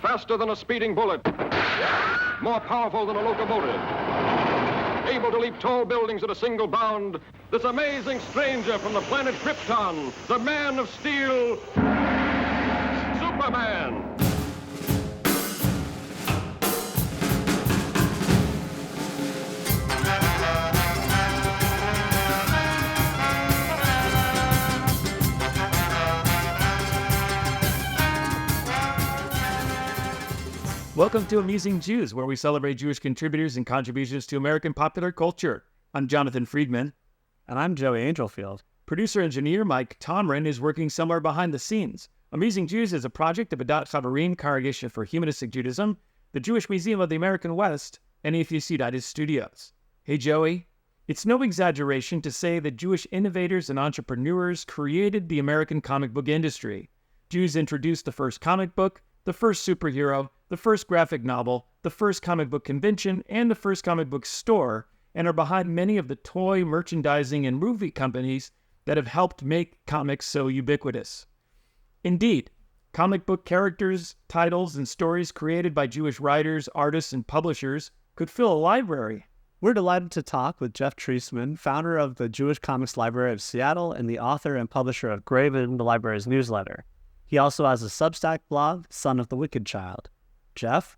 faster than a speeding bullet, more powerful than a locomotive, able to leap tall buildings at a single bound, this amazing stranger from the planet Krypton, the Man of Steel, Superman. Welcome to Amusing Jews, where we celebrate Jewish contributors and contributions to American popular culture. I'm Jonathan Friedmann. And I'm Joey Angelfield. Producer-engineer Mike Tomren is working somewhere behind the scenes. Amusing Jews is a project of Adat Chaverim, Congregation for Humanistic Judaism, the Jewish Museum of the American West, and Atheists United Studios. Hey, Joey. It's no exaggeration to say that Jewish innovators and entrepreneurs created the American comic book industry. Jews introduced the first comic book, the first superhero, the first graphic novel, the first comic book convention, and the first comic book store, and are behind many of the toy, merchandising, and movie companies that have helped make comics so ubiquitous. Indeed, comic book characters, titles, and stories created by Jewish writers, artists, and publishers could fill a library. We're delighted to talk with Jeff Treistman, founder of the Jewish Comics Library of Seattle and the author and publisher of Graven, the library's newsletter. He also has a Substack blog, Son of the Wicked Child. Jeff,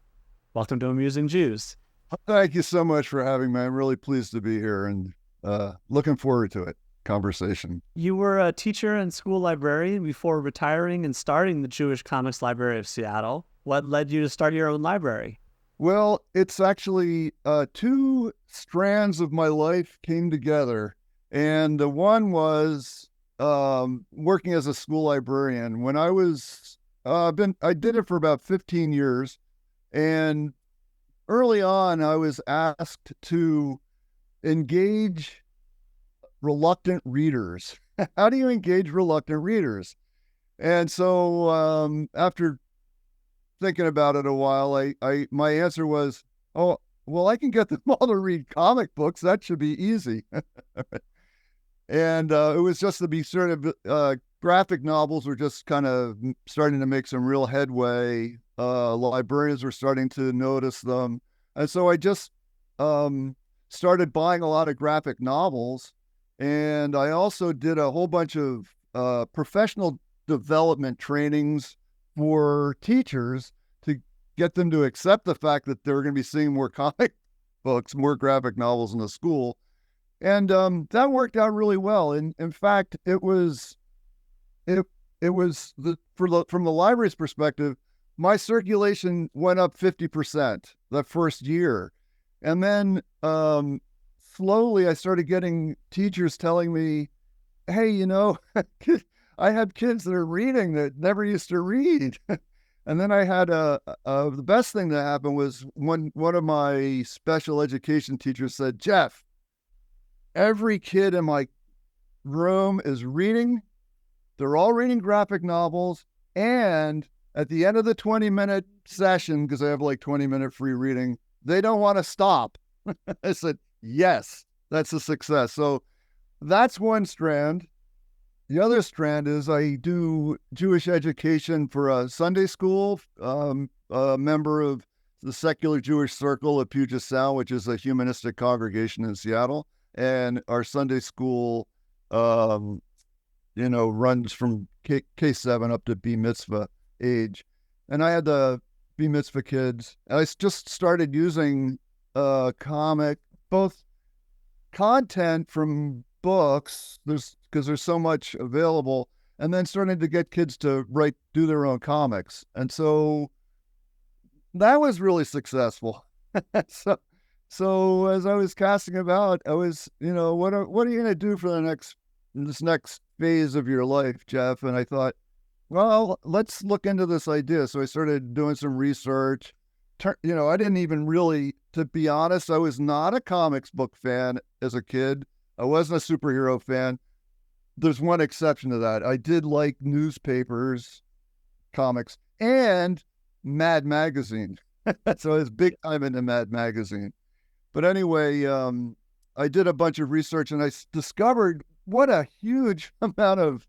welcome to Amusing Jews. Thank you so much for having me. I'm really pleased to be here and looking forward to it. Conversation. You were a teacher and school librarian before retiring and starting the Jewish Comics Library of Seattle. What led you to start your own library? Well, it's actually two strands of my life came together. And the one was working as a school librarian. When I was, I did it for about 15 years. And early on, I was asked to engage reluctant readers. How do you engage reluctant readers? And so after thinking about it a while, my answer was, oh, well, I can get them all to read comic books. That should be easy. And it was just to be sort of graphic novels were just kind of starting to make some real headway. Librarians were starting to notice them. And so I just started buying a lot of graphic novels. And I also did a whole bunch of professional development trainings for teachers to get them to accept the fact that they were going to be seeing more comic books, more graphic novels in the school. And that worked out really well. And in fact, it was from the library's perspective, my circulation went up 50% the first year. And then slowly I started getting teachers telling me, hey, you know, I have kids that are reading that never used to read. And then I had the best thing that happened was one of my special education teachers said, Jeff, every kid in my room is reading. They're all reading graphic novels. And at the end of the 20-minute session, because I have like 20-minute free reading, they don't want to stop. I said, yes, that's a success. So that's one strand. The other strand is I do Jewish education for a Sunday school, a member of the Secular Jewish Circle of Puget Sound, which is a humanistic congregation in Seattle. And our Sunday school, runs from K7 up to B mitzvah age. And I had the B mitzvah kids. And I just started using both content from books, because there's so much available, and then starting to get kids to do their own comics. And so that was really successful. So as I was casting about, I was, what are you going to do for this next phase of your life, Jeff? And I thought, well, let's look into this idea. So I started doing some research. I didn't even really, to be honest, I was not a comics book fan as a kid. I wasn't a superhero fan. There's one exception to that. I did like newspapers, comics, and Mad Magazine. So I was big time into Mad Magazine. But anyway, I did a bunch of research and I discovered what a huge amount of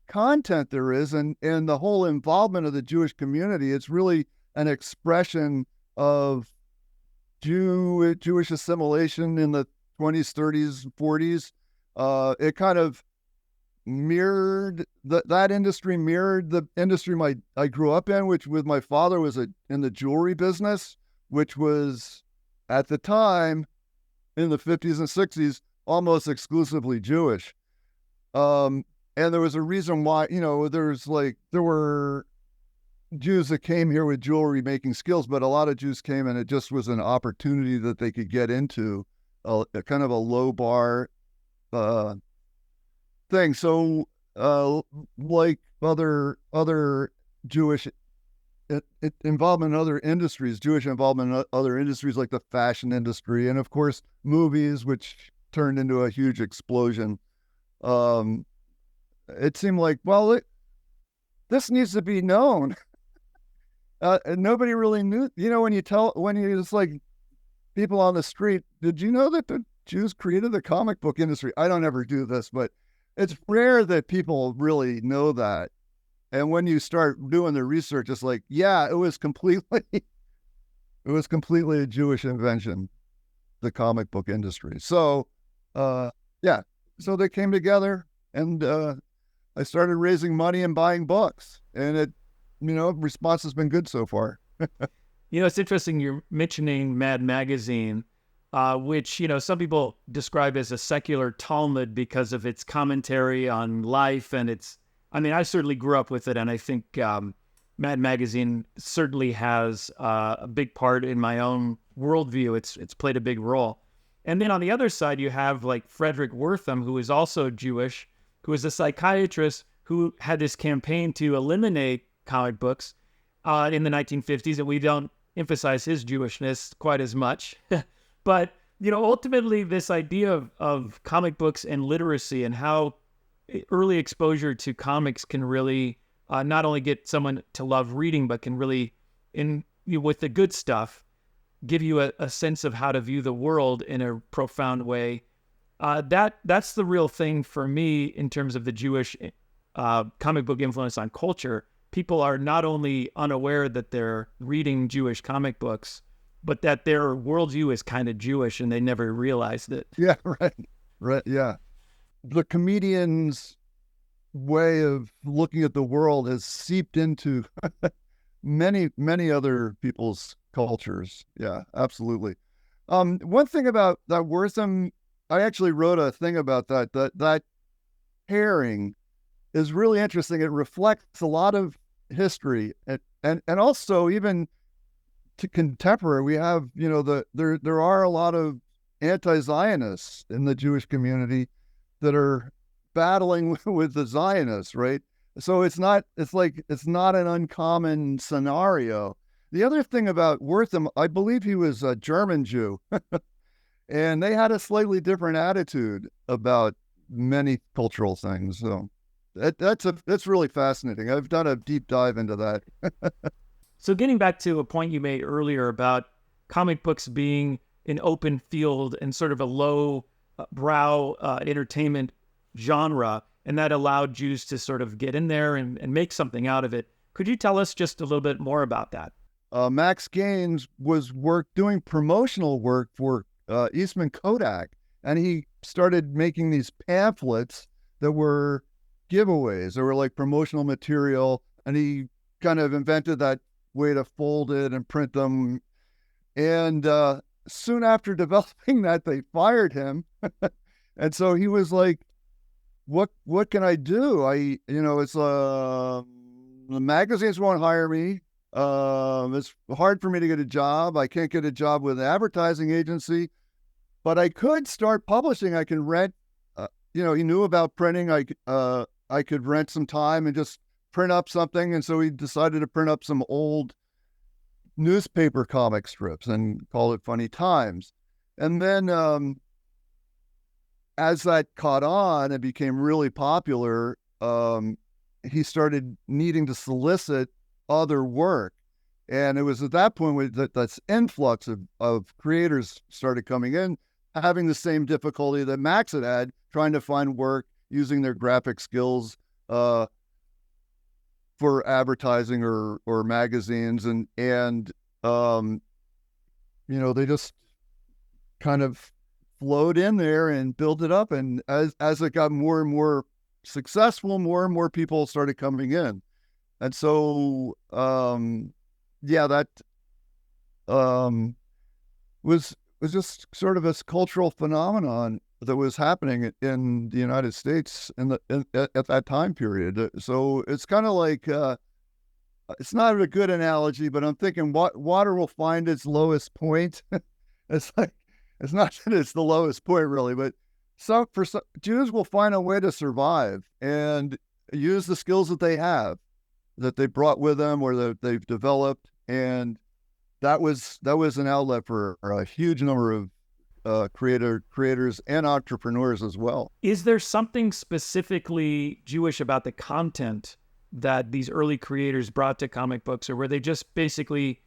content there is and the whole involvement of the Jewish community. It's really an expression of Jewish assimilation in the 20s, 30s, 40s. It kind of mirrored that industry, mirrored the industry I grew up in, which with my father was in the jewelry business, which was at the time in the 50s and 60s almost exclusively Jewish. And there was a reason why, there were Jews that came here with jewelry making skills, but a lot of Jews came and it just was an opportunity that they could get into a kind of a low bar thing. So like other Jewish involvement in other industries, Jewish involvement in other industries like the fashion industry, and of course movies, which turned into a huge explosion. It seemed like, well, this needs to be known. And nobody really knew, when you just like people on the street, did you know that the Jews created the comic book industry? I don't ever do this, but it's rare that people really know that. And when you start doing the research, it's like, yeah, it was completely a Jewish invention, the comic book industry. So, so they came together, and I started raising money and buying books, and response has been good so far. It's interesting you're mentioning Mad Magazine, which, some people describe as a secular Talmud because of its commentary on life. And I certainly grew up with it. And I think Mad Magazine certainly has a big part in my own worldview. It's played a big role. And then on the other side, you have like Frederick Wertham, who is also Jewish, who is a psychiatrist who had this campaign to eliminate comic books in the 1950s, and we don't emphasize his Jewishness quite as much. But, ultimately this idea of comic books and literacy and how early exposure to comics can really not only get someone to love reading, but can really, with the good stuff, give you a sense of how to view the world in a profound way. That's the real thing for me in terms of the Jewish comic book influence on culture. People are not only unaware that they're reading Jewish comic books, but that their worldview is kind of Jewish and they never realized it. Yeah, right, yeah. The comedian's way of looking at the world has seeped into many, many other people's cultures. Yeah, absolutely. One thing about that Wertham, I actually wrote a thing about that pairing is really interesting. It reflects a lot of history and also even to contemporary. We have, there are a lot of anti-Zionists in the Jewish community that are battling with the Zionists, right? So it's not an uncommon scenario. The other thing about Wertham, I believe he was a German Jew, and they had a slightly different attitude about many cultural things. So that's really fascinating. I've done a deep dive into that. So getting back to a point you made earlier about comic books being an open field and sort of a low brow entertainment genre, and that allowed Jews to sort of get in there and make something out of it. Could you tell us just a little bit more about that? Max Gaines was doing promotional work for Eastman Kodak, and he started making these pamphlets that were giveaways. They were like promotional material, and he kind of invented that way to fold it and print them. And soon after developing that, they fired him. And so he was like, what can I do? It's the magazines won't hire me. It's hard for me to get a job. I can't get a job with an advertising agency, but I could start publishing. I can rent, he knew about printing. I could rent some time and just print up something. And so he decided to print up some old newspaper comic strips and call it Funny Times. And then, as that caught on and became really popular, he started needing to solicit other work. And it was at that point that influx of creators started coming in, having the same difficulty that Max had trying to find work using their graphic skills. for advertising or magazines, and they just kind of flowed in there and built it up. And as it got more and more successful, more and more people started coming in. And so, that was just sort of this cultural phenomenon that was happening in the United States at that time period. So it's kind of like, it's not a good analogy, but I'm thinking water will find its lowest point. It's like, it's not that it's the lowest point really, but Jews will find a way to survive and use the skills that they have, that they brought with them or that they've developed. And that was an outlet for a huge number of creators and entrepreneurs as well. Is there something specifically Jewish about the content that these early creators brought to comic books, or were they just basically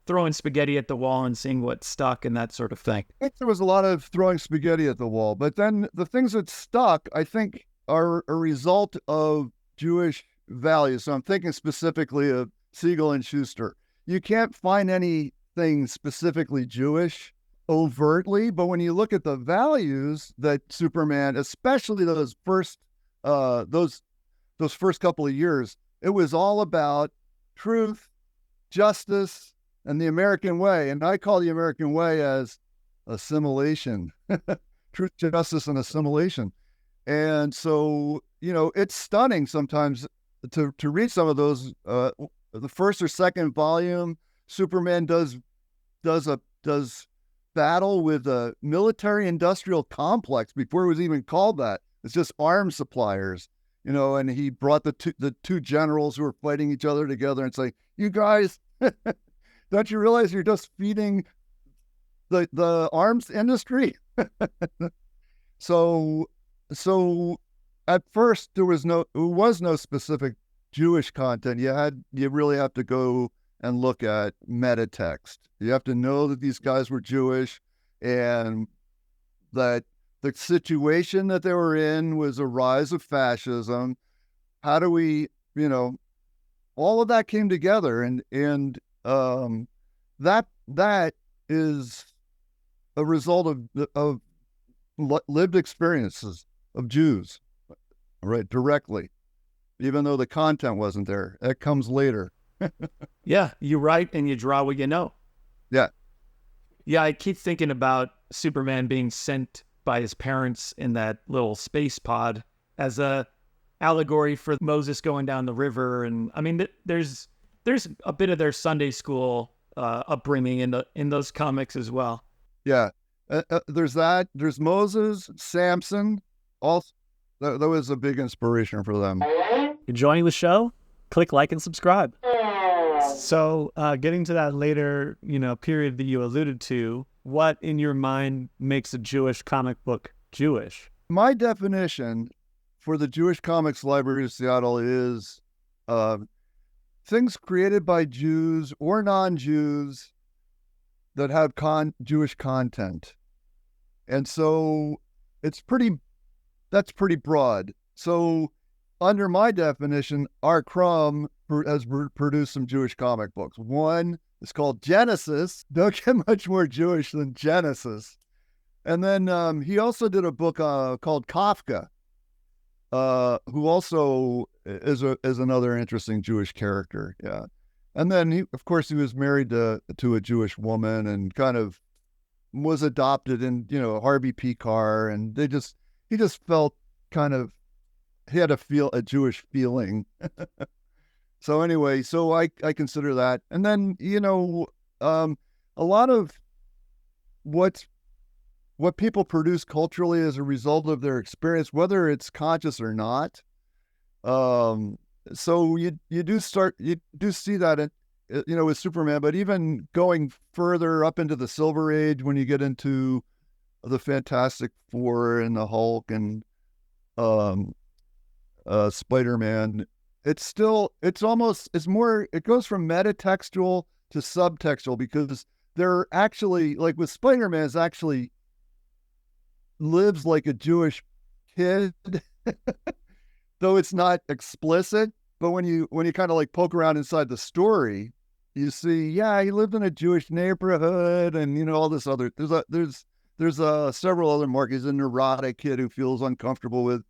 throwing spaghetti at the wall and seeing what stuck and that sort of thing? I think there was a lot of throwing spaghetti at the wall, but then the things that stuck, I think, are a result of Jewish values. So I'm thinking specifically of Siegel and Schuster. You can't find anything specifically Jewish overtly, but when you look at the values that Superman, especially those first couple of years, it was all about truth, justice, and the American way. And I call the American way as assimilation, truth, justice, and assimilation. And so, it's stunning sometimes to read some of those. The first or second volume, Superman does battle with a military-industrial complex before it was even called that. It's just arms suppliers, and he brought the two generals who were fighting each other together and say, "You guys, don't you realize you're just feeding the arms industry?" So at first there was no specific Jewish content. You really have to go and look at meta text. You have to know that these guys were Jewish and that the situation that they were in was a rise of fascism. How do we, all of that came together, and that is a result of lived experiences of Jews, right, directly, even though the content wasn't there. That comes later. Yeah, you write and you draw what you know. Yeah. Yeah, I keep thinking about Superman being sent by his parents in that little space pod as a allegory for Moses going down the river. And I mean, there's a bit of their Sunday school upbringing in those comics as well. Yeah. There's that. There's Moses, Samson. Also, that was a big inspiration for them. Enjoying the show? Click like and subscribe. So getting to that later, period that you alluded to, what in your mind makes a Jewish comic book Jewish? My definition for the Jewish Comics Library of Seattle is things created by Jews or non-Jews that have Jewish content. And so that's pretty broad. So under my definition, R. Crumb has produced some Jewish comic books. One is called Genesis. Don't get much more Jewish than Genesis. And then he also did a book called Kafka, who also is another interesting Jewish character. Yeah. And then he was married to a Jewish woman and kind of was adopted in, Harvey P. Carr, and he just felt kind of, he had a Jewish feeling. So anyway, so I consider that. And then, a lot of what people produce culturally as a result of their experience, whether it's conscious or not. So you do see that with Superman, but even going further up into the Silver Age, when you get into the Fantastic Four and the Hulk and Spider-Man, it goes from metatextual to subtextual, because they're actually, like with Spider-Man, is actually lives like a Jewish kid, though it's not explicit. but when you kind of like poke around inside the story, you see, yeah, he lived in a Jewish neighborhood, and all this other. There's several other marks. He's a neurotic kid who feels uncomfortable with,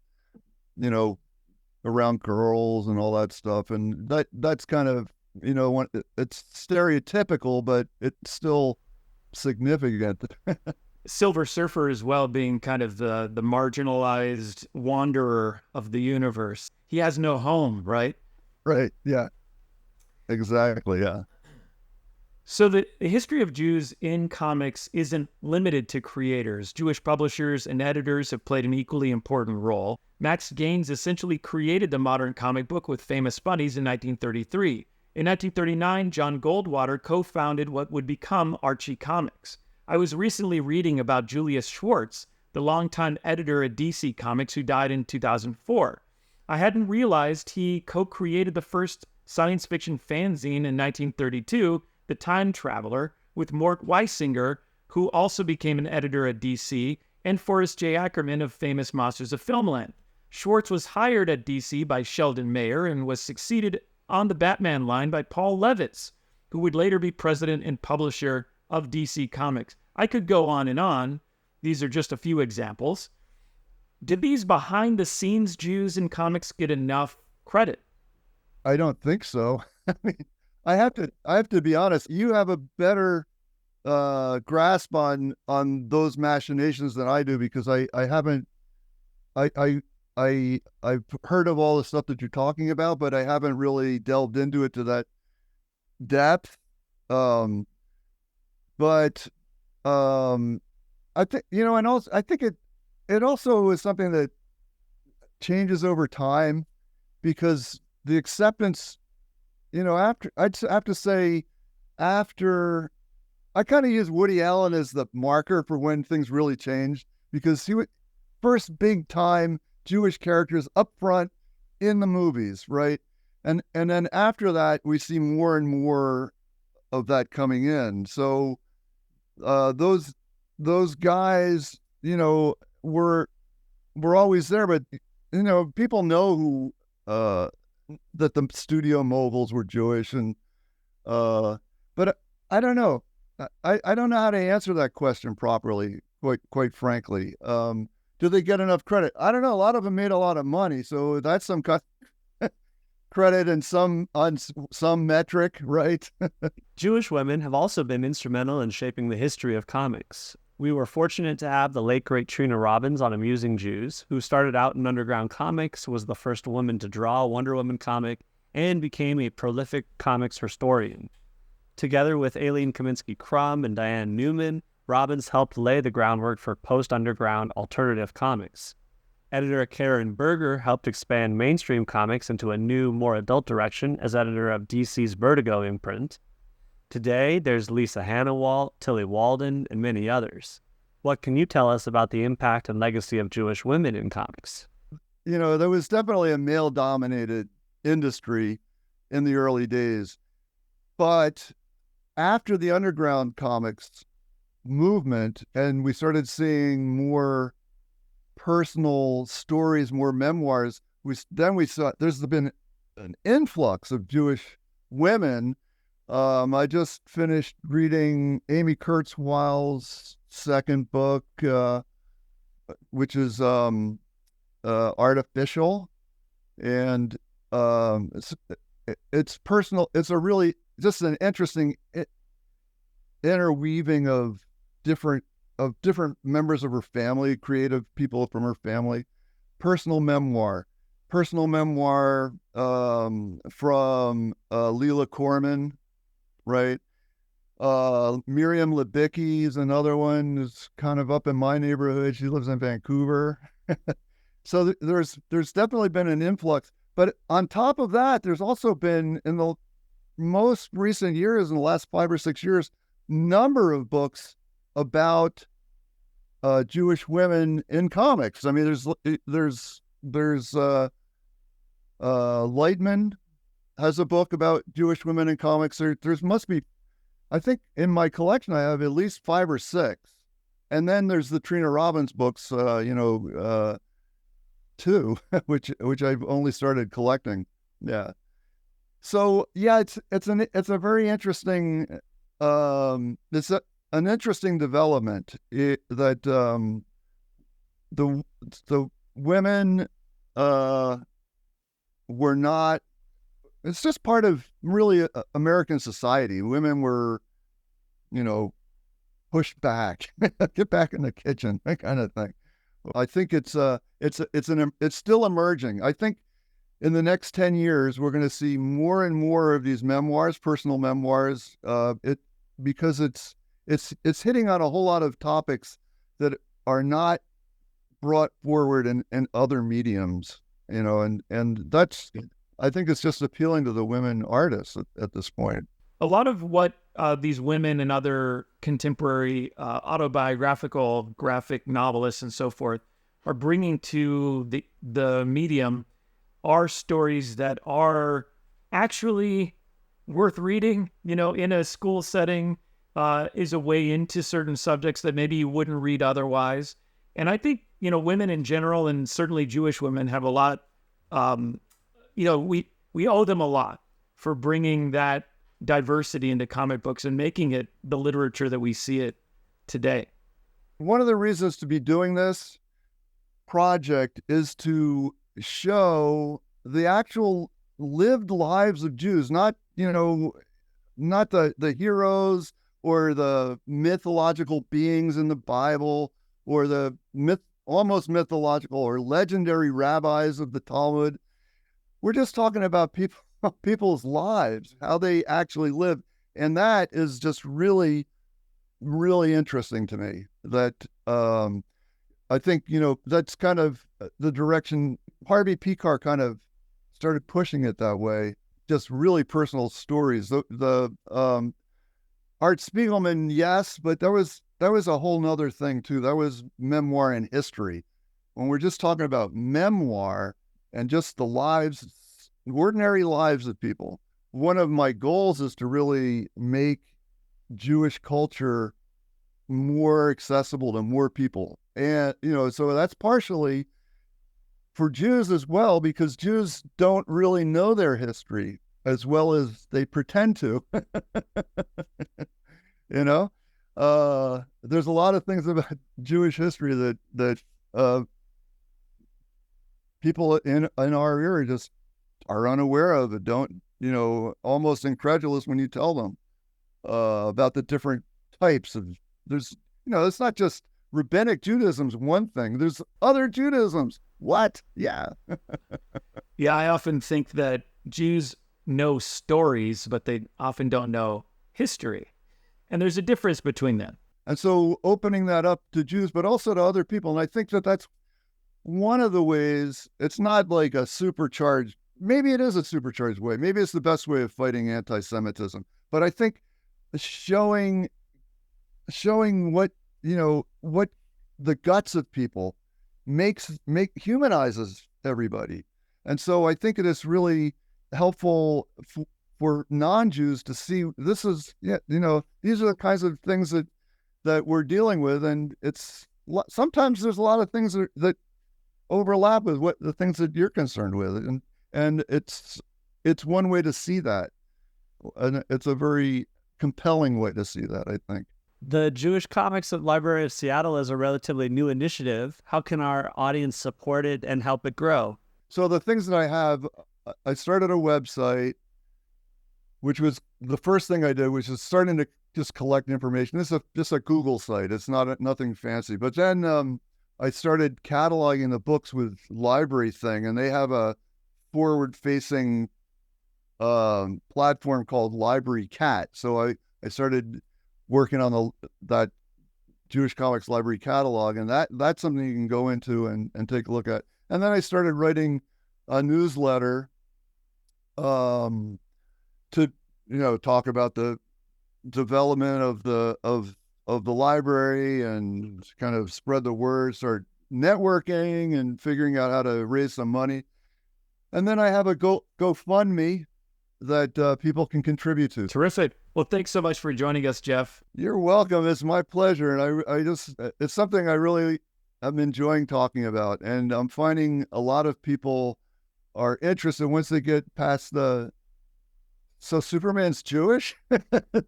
around girls and all that stuff, and that's kind of it's stereotypical, but it's still significant. Silver Surfer as well, being kind of the marginalized wanderer of the universe. He has no home, right? Right. Yeah. Exactly. Yeah. So the history of Jews in comics isn't limited to creators. Jewish publishers and editors have played an equally important role. Max Gaines essentially created the modern comic book with Famous Bunnies in 1933. In 1939, John Goldwater co-founded what would become Archie Comics. I was recently reading about Julius Schwartz, the longtime editor at DC Comics who died in 2004. I hadn't realized he co-created the first science fiction fanzine in 1932, The Time Traveler, with Mort Weisinger, who also became an editor at DC, and Forrest J. Ackerman of famous Monsters of Filmland. Schwartz was hired at DC by Sheldon Mayer and was succeeded on the Batman line by Paul Levitz, who would later be president and publisher of DC Comics. I could go on and on. These are just a few examples. Did these behind-the-scenes Jews in comics get enough credit? I don't think so. I mean, I have to be honest. You have a better grasp on those machinations than I do, because I've heard of all the stuff that you're talking about, but I haven't really delved into it to that depth. I think and also I think it also is something that changes over time, because the acceptance, after I'd have to say, after I kind of use Woody Allen as the marker for when things really changed, because he was first big time Jewish characters up front in the movies, right? And then after that, we see more and more of that coming in. So those guys, were always there, but people know who that the studio moguls were Jewish, and but I don't know. I don't know how to answer that question properly, quite frankly. Do they get enough credit? I don't know. A lot of them made a lot of money, so that's some credit and on some metric, right? Jewish women have also been instrumental in shaping the history of comics. We were fortunate to have the late great Trina Robbins on Amusing Jews, who started out in underground comics, was the first woman to draw a Wonder Woman comic, and became a prolific comics historian. Together with Aileen Kaminsky-Crum and Diane Newman, Robbins helped lay the groundwork for post-underground alternative comics. Editor Karen Berger helped expand mainstream comics into a new, more adult direction as editor of DC's Vertigo imprint. Today, there's Lisa Hannawalt, Tilly Walden, and many others. What can you tell us about the impact and legacy of Jewish women in comics? There was definitely a male-dominated industry in the early days. But after the underground comics movement, and we started seeing more personal stories, more memoirs, we saw there's been an influx of Jewish women. I just finished reading Amy Kurzweil's second book, which is Artificial, and it's personal. It's a really just an interesting interweaving of different members of her family, creative people from her family, personal memoir from Leela Corman, right? Miriam Libicki is another one who's kind of up in my neighborhood. She lives in Vancouver. So there's definitely been an influx. But on top of that, there's also been, in the most recent years, in the last 5 or 6 years, number of books about Jewish women in comics. I mean, there's Lightman has a book about Jewish women in comics. There's must be, I think in my collection I have at least 5 or 6, and then there's the Trina Robbins books, 2, which I've only started collecting Yeah. So yeah, it's a very interesting an interesting development that the women were not. It's just part of really American society. Women were, pushed back, get back in the kitchen, that kind of thing. I think it's still emerging. I think in the next 10 years, we're going to see more and more of these memoirs, personal memoirs, because it's hitting on a whole lot of topics that are not brought forward in other mediums, and that's, I think it's just appealing to the women artists at this point. A lot of what these women and other contemporary autobiographical graphic novelists and so forth are bringing to the medium are stories that are actually worth reading, in a school setting, is a way into certain subjects that maybe you wouldn't read otherwise. And I think, women in general, and certainly Jewish women, have a lot, we owe them a lot for bringing that diversity into comic books and making it the literature that we see it today. One of the reasons to be doing this project is to show the actual lived lives of Jews, not the heroes or the mythological beings in the Bible or the almost mythological or legendary rabbis of the Talmud. We're just talking about people's lives, how they actually live. And that is just really, really interesting to me. That I think, that's kind of the direction Harvey Pekar kind of started pushing it that way. Just really personal stories. The Art Spiegelman, yes, but that was a whole nother thing too. That was memoir and history. When we're just talking about memoir and just the lives, ordinary lives of people, one of my goals is to really make Jewish culture more accessible to more people. And, so that's partially for Jews as well, because Jews don't really know their history as well as they pretend to. There's a lot of things about Jewish history that people in our era just are unaware of and don't, almost incredulous when you tell them about the different types of, it's not just rabbinic Judaism's one thing. There's other Judaisms. What? Yeah. Yeah, I often think that Jews know stories, but they often don't know history. And there's a difference between them. And so opening that up to Jews, but also to other people. And I think that's one of the ways. It's not like a supercharged, maybe it is a supercharged way. Maybe it's the best way of fighting anti-Semitism. But I think showing what, what the guts of people humanizes everybody. And so I think it is really helpful for non-Jews to see this is, these are the kinds of things that we're dealing with. And sometimes there's a lot of things that overlap with what the things that you're concerned with. And it's one way to see that. And it's a very compelling way to see that, I think. The Jewish Comics Library of Seattle is a relatively new initiative. How can our audience support it and help it grow? So the things that I have, I started a website, which was the first thing I did, which is starting to just collect information. This is just a Google site. It's nothing fancy. But then I started cataloging the books with Library Thing, and they have a forward-facing platform called Library Cat. So I started working on that Jewish Comics Library Catalog, and that's something you can go into and take a look at. And then I started writing a newsletter to talk about the development of the library and kind of spread the word, start networking and figuring out how to raise some money. And then I have a GoFundMe that people can contribute to. Terrific. Well, thanks so much for joining us, Jeff. You're welcome. It's my pleasure. And it's something I really am enjoying talking about. And I'm finding a lot of people are interested once they get past the "so Superman's Jewish"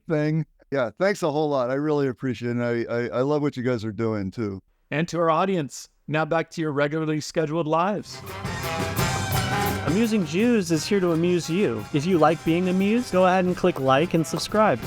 thing. Yeah, thanks a whole lot. I really appreciate it. And I love what you guys are doing too. And to our audience, now back to your regularly scheduled lives. Amusing Jews is here to amuse you. If you like being amused, go ahead and click like and subscribe.